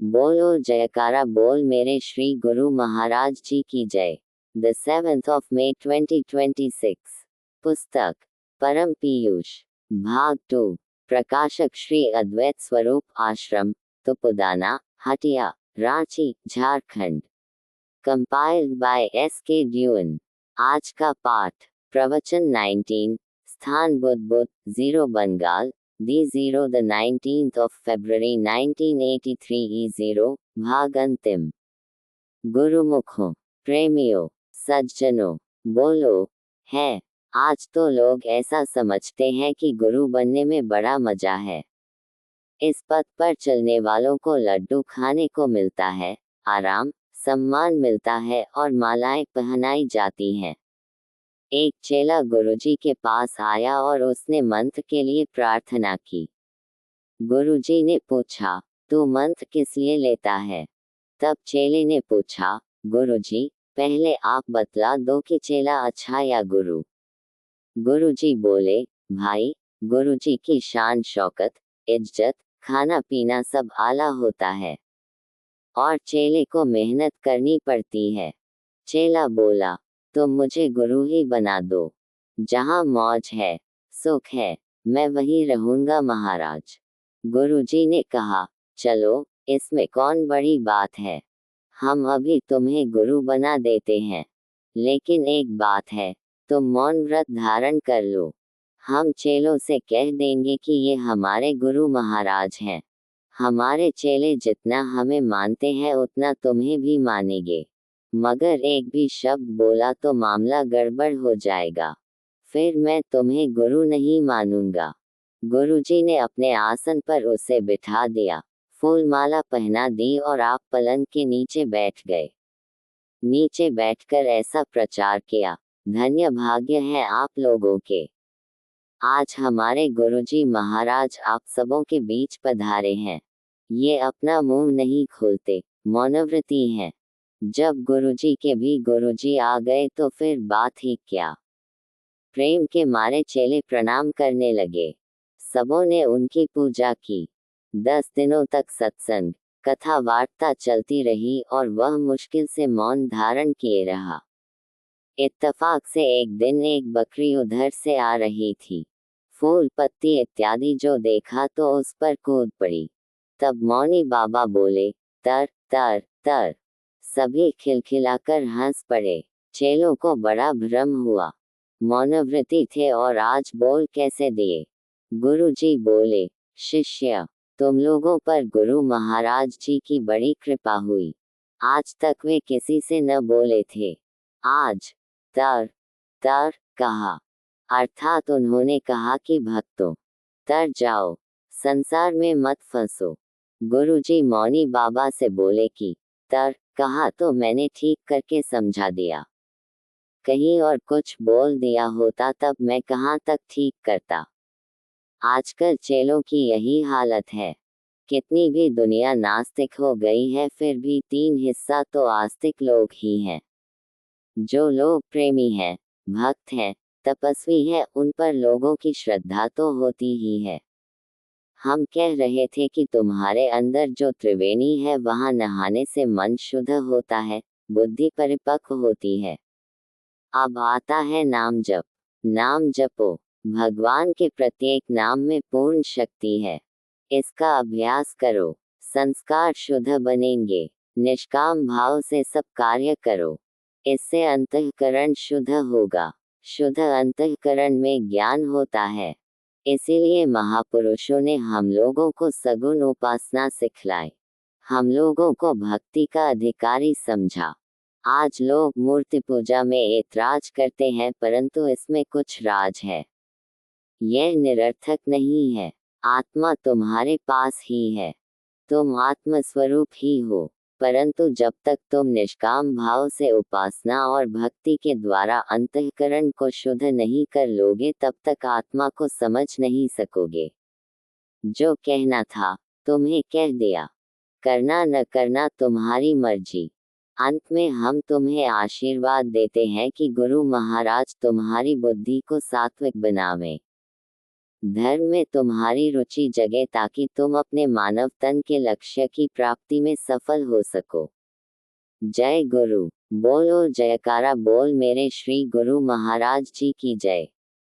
बोलो जयकारा बोल मेरे श्री गुरु महाराज जी की जय। The 7th of May 2026। पुस्तक परम पीयूष भाग 2। प्रकाशक श्री अद्वैत स्वरूप आश्रम Tupudana Hatia Ranchi Jharkhand. Compiled bye S.K. Dune. आज का पाठ प्रवचन 19। स्थान Buddha 0 Bengal D0 the 19th of February 1983 E0 भाग अंतिम। गुरुमुखों प्रेमियों सज्जनों बोलो है। आज तो लोग ऐसा समझते हैं कि गुरु बनने में बड़ा मजा है। इस पथ पर चलने वालों को लड्डू खाने को मिलता है, आराम सम्मान मिलता है और मालाएं पहनाई जाती हैं। एक चेला गुरुजी के पास आया और उसने मंत्र के लिए प्रार्थना की। गुरुजी ने पूछा, तू मंत्र किस लिए लेता है? तब चेले ने पूछा, गुरुजी, पहले आप बतला दो कि चेला अच्छा या गुरु? गुरुजी बोले, भाई, गुरुजी की शान शौकत, इज्जत, खाना पीना सब आला होता है और चेले को मेहनत करनी पड़ती है। चेला बोला, तो मुझे गुरु ही बना दो। जहाँ मौज है, सुख है, मैं वहीं रहूंगा महाराज। गुरुजी ने कहा, चलो, इसमें कौन बड़ी बात है, हम अभी तुम्हें गुरु बना देते हैं। लेकिन एक बात है, तुम मौन व्रत धारण कर लो। हम चेलों से कह देंगे कि ये हमारे गुरु महाराज हैं। हमारे चेले जितना हमें मानते हैं उतना तुम्हें भी मानेंगे। मगर एक भी शब्द बोला तो मामला गड़बड़ हो जाएगा, फिर मैं तुम्हें गुरु नहीं मानूंगा। गुरुजी ने अपने आसन पर उसे बिठा दिया, फूलमाला पहना दी और आप पलंग के नीचे बैठ गए। नीचे बैठकर ऐसा प्रचार किया, धन्य भाग्य है आप लोगों के। आज हमारे गुरुजी महाराज आप सबों के बीच पधारे हैं। ये अपना मुंह नहीं खोलते, मौनव्रती हैं। जब गुरुजी के भी गुरुजी आ गए तो फिर बात ही क्या। प्रेम के मारे चेले प्रणाम करने लगे। सबों ने उनकी पूजा की। 10 दिनों तक सत्संग कथा वार्ता चलती रही और वह मुश्किल से मौन धारण किए रहा। इत्तफाक से एक दिन एक बकरी उधर से आ रही थी। फूल पत्ती इत्यादि जो देखा तो उस पर कूद पड़ी। तब मौनी बाबा बोले, तर तर तर। सभी खिलखिलाकर हंस पड़े। चेलों को बड़ा भ्रम हुआ। मौनव्रती थे और आज बोल कैसे दिए। गुरुजी बोले, शिष्य, तुम लोगों पर गुरु महाराज जी की बड़ी कृपा हुई। आज तक वे किसी से न बोले थे। आज तर तर कहा, अर्थात उन्होंने कहा कि भक्तों, तर जाओ, संसार में मत फंसो। गुरुजी मौनी बाबा से बोले कि तर कहा तो मैंने ठीक करके समझा दिया। कहीं और कुछ बोल दिया होता तब मैं कहाँ तक ठीक करता। आजकल चेलों की यही हालत है। कितनी भी दुनिया नास्तिक हो गई है फिर भी 3 हिस्सा तो आस्तिक लोग ही हैं। जो लोग प्रेमी हैं, भक्त हैं, तपस्वी हैं, उन पर लोगों की श्रद्धा तो होती ही है। हम कह रहे थे कि तुम्हारे अंदर जो त्रिवेणी है वहां नहाने से मन शुद्ध होता है, बुद्धि परिपक्व होती है। अब आता है नाम जप। नाम जपो। भगवान के प्रत्येक नाम में पूर्ण शक्ति है। इसका अभ्यास करो, संस्कार शुद्ध बनेंगे। निष्काम भाव से सब कार्य करो, इससे अंतःकरण शुद्ध होगा। शुद्ध अंतःकरण में ज्ञान होता है। इसीलिए महापुरुषों ने हम लोगों को सगुण उपासना सिखलाई, हम लोगों को भक्ति का अधिकारी समझा। आज लोग मूर्ति पूजा में ऐतराज करते हैं परंतु इसमें कुछ राज है। यह निरर्थक नहीं है। आत्मा तुम्हारे पास ही है। तुम आत्म स्वरूप ही हो, परंतु जब तक तुम निष्काम भाव से उपासना और भक्ति के द्वारा अंतःकरण को शुद्ध नहीं कर लोगे तब तक आत्मा को समझ नहीं सकोगे। जो कहना था तुम्हें कह दिया, करना न करना तुम्हारी मर्जी। अंत में हम तुम्हें आशीर्वाद देते हैं कि गुरु महाराज तुम्हारी बुद्धि को सात्विक बनावें। धर्म में तुम्हारी रुचि जगे ताकि तुम अपने मानव तन के लक्ष्य की प्राप्ति में सफल हो सको। जय गुरु। बोलो जयकारा बोल मेरे श्री गुरु महाराज जी की जय।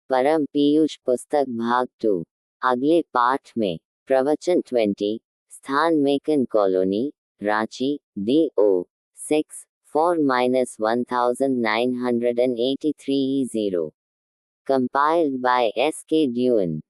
परम पीयूष पुस्तक भाग 2। अगले पाठ में प्रवचन 20, स्थान Makan colony, Ranchi, DO 6 4-1983 E0. Compiled by S.K. Dewan.